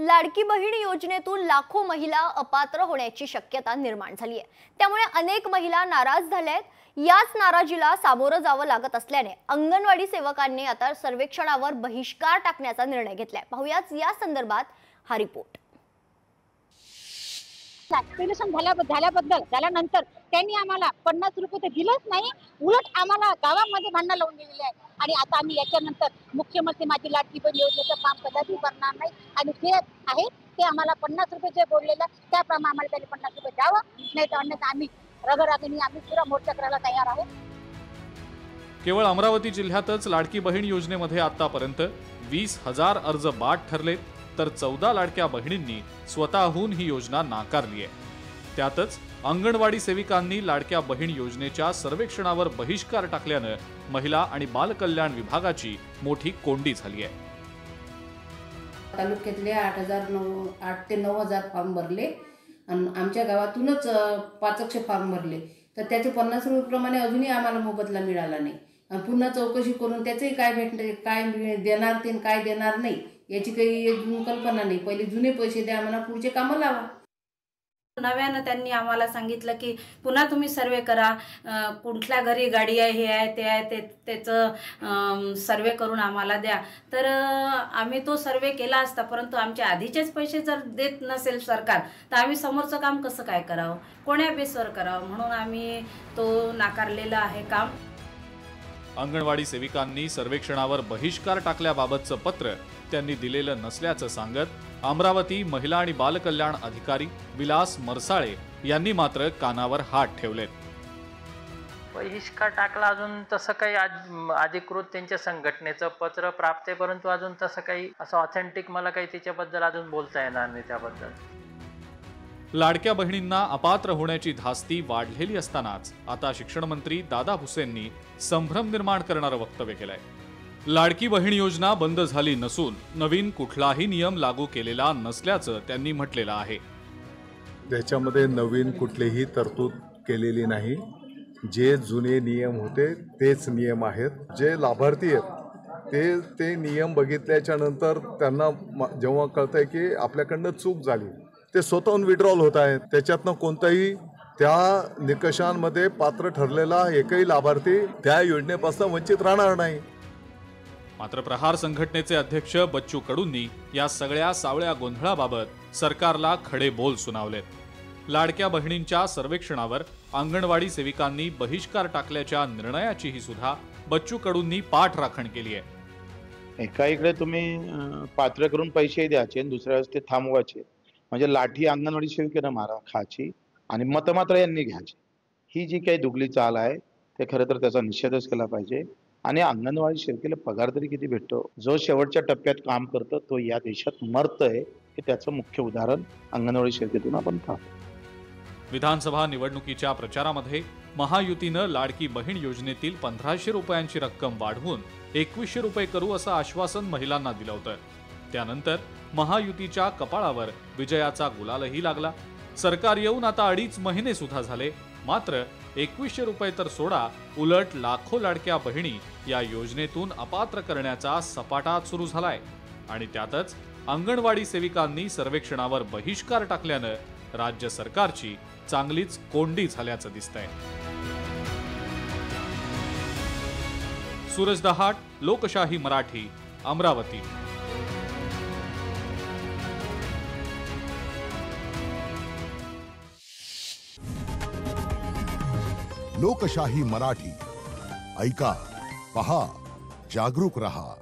लाडकी बहीण योजनेतून लाखो महिला अपात्र होण्याची शक्यता निर्माण झाली आहे। त्यामुळे अनेक महिला नाराज झाल्या आहेत। याच नाराजीला सामोरं जावं लागत असल्याने अंगणवाडी सेवकांनी आता सर्वेक्षणावर बहिष्कार टाकण्याचा निर्णय घेतलाय। पाहूयाच या संदर्भात हा रिपोर्ट। ऍक्टिव्हेशन झाल्यानंतर त्यांनी आम्हाला 50 रुपये तर दिलंच नाही, उलट आम्हाला गावामध्ये भांडण लावून दिलेले आहे। आणि आता आम्ही याच्यानंतर मुख्यमंत्री माझी लाडकी बहीण योजनेचं काम कदापि भरणार नाही आणि जे आहे ते आम्हाला 50 रुपये जे बोललेलं त्याप्रमाणे आम्हाला त्यांनी 50 रुपये द्यावं, नाही तर अन्यथा आम्ही रगरागीने आम्ही पुरा मोर्चा करायला तयार आहोत। केवळ अमरावती जिल्ह्यातच लाडकी बहीण योजनेमध्ये आतापर्यंत 20,000 अर्ज बाद ठरलेत, तर 14 लाडक्या बहिणींनी स्वतःहून ही योजना नाकारली आहे। त्यातच अंगणवाडी सेविकांनी लाडक्या बहीण योजनेच्या सर्वेक्षणावर बहिष्कार टाकल्यानं महिला आणि बालकल्याण विभागाची मोठी कोंडी झाली आहे। तालुक्यातले 8 ते 9,000 फॉर्म भरले आणि आमच्या गावातूनच 500 फॉर्म भरले, तर त्याचे 50 रुपयाप्रमाणे अजूनही आम्हाला मोबदला मिळाला नाही। आणि पुन्हा चौकशी करून त्याचंही काय भेटणार, काय देणार ते काय देणार नाही याची काही कल्पना नाही। पहिले जुने पैसे द्या, आम्हाला पुढचे कामं लावा। नव्यानं त्यांनी आम्हाला सांगितलं की पुन्हा तुम्ही सर्वे करा, कुठल्या घरी गाडी आहे, हे आहे, ते आहे, त्याचं सर्वे करून आम्हाला द्या। तर आम्ही तो सर्वे केला असता, परंतु आमचे आधीचेच पैसे जर देत नसेल सरकार, तर आम्ही समोरचं काम कसं काय करावं, कोण्या बेसवर करावं, म्हणून आम्ही तो नाकारलेला आहे काम। अंगणवाडी सेविकांनी सर्वेक्षणावर बहिष्कार टाकल्याबाबतचं पत्र त्यांनी दिलेलं नसल्याचं सांगत अमरावती महिला आणि बालकल्याण अधिकारी विलास मरसाळे यांनी मात्र कानावर हात ठेवलेत। बहिष्कार टाकला, अजून तसं काही अधिकृत त्यांच्या संघटनेचं पत्र प्राप्त आहे, परंतु अजून तसं काही असं ऑथेंटिक मला काही त्याच्याबद्दल अजून बोलता येणार नाही। त्याबद्दल लाडक्या बहिणींना अपात्र होण्याची धास्ती वाढलेली असतानाच आता शिक्षण मंत्री दादा भुसेंनी संभ्रम निर्माण करणारं वक्तव्य केलंय। लाडकी बहीण योजना बंद झाली नसून नवीन कुठलाही नियम लागू केलेला नसल्याचं त्यांनी म्हटलेलं आहे। त्याच्यामध्ये नवीन कुठलीही तरतूद केलेली नाही। जे जुने नियम होते तेच नियम आहेत। जे लाभार्थी आहेत ते नियम बघितल्याच्या नंतर त्यांना जेव्हा कळतंय की आपल्याकडनं चूक झाली, ते स्वतःहून विड्रॉल होत आहेत। त्याच्यातनं कोणताही त्या निकषांमध्ये पात्र ठरलेला एकही लाभार्थी त्या योजनेपासून वंचित राहणार नाही। मात्र प्रहार संघटनेचे अध्यक्ष बच्चू कडूंनी या सगळ्या सावळ्या गोंधळाबाबत सरकारला खडे बोल सुनावलेत। लाडक्या बहिणींच्या सर्वेक्षणावर अंगणवाडी सेविकांनी बहिष्कार टाकल्याच्या निर्णयाचीही सुद्धा बच्चू कडूंनी पाठराखण केली आहे। एकाकडे तुम्ही पात्र करून पैसे द्यायचे, दुसऱ्या वेळेस ते थांबवायचे, म्हणजे लाठी अंगणवाडी सेविकेनं मारा खायची आणि मत मात्र यांनी घ्यायची। ही जी काही दुगली चाल आहे ते खरं तर त्याचा निषेधच केला पाहिजे। आणि अंगणवाडी सेविकेला पगार तरी किती भेटतो? जो शेवटच्या टप्प्यात काम करतो तो या देशात मरतोय, हे त्याचं मुख्य उदाहरण अंगणवाडी सेविकेतून आपण पाहतो। विधानसभा निवडणुकीच्या प्रचारामध्ये महायुतीनं लाडकी बहीण योजनेतील 1,500 रुपयांची रक्कम वाढवून 2,100 रुपये करू असं आश्वासन महिलांना दिलं होतं। त्यानंतर महायुतीच्या कपाळावर विजयाचा गुलालही लागला। सरकार येऊन आता 2.5 महिने सुद्धा झाले, मात्र 2,100 रुपये तर सोडा, उलट लाखो लाडक्या बहिणी या योजनेतून अपात्र करण्याचा सपाटा सुरू झालाय। आणि त्यातच अंगणवाडी सेविकांनी सर्वेक्षणावर बहिष्कार टाकल्यानं राज्य सरकारची चांगलीच कोंडी झाल्याचं दिसतंय। सूरज दहाट, लोकशाही मराठी, अमरावती। लोकशाही मराठी ऐका, पहा, जागरूक रहा।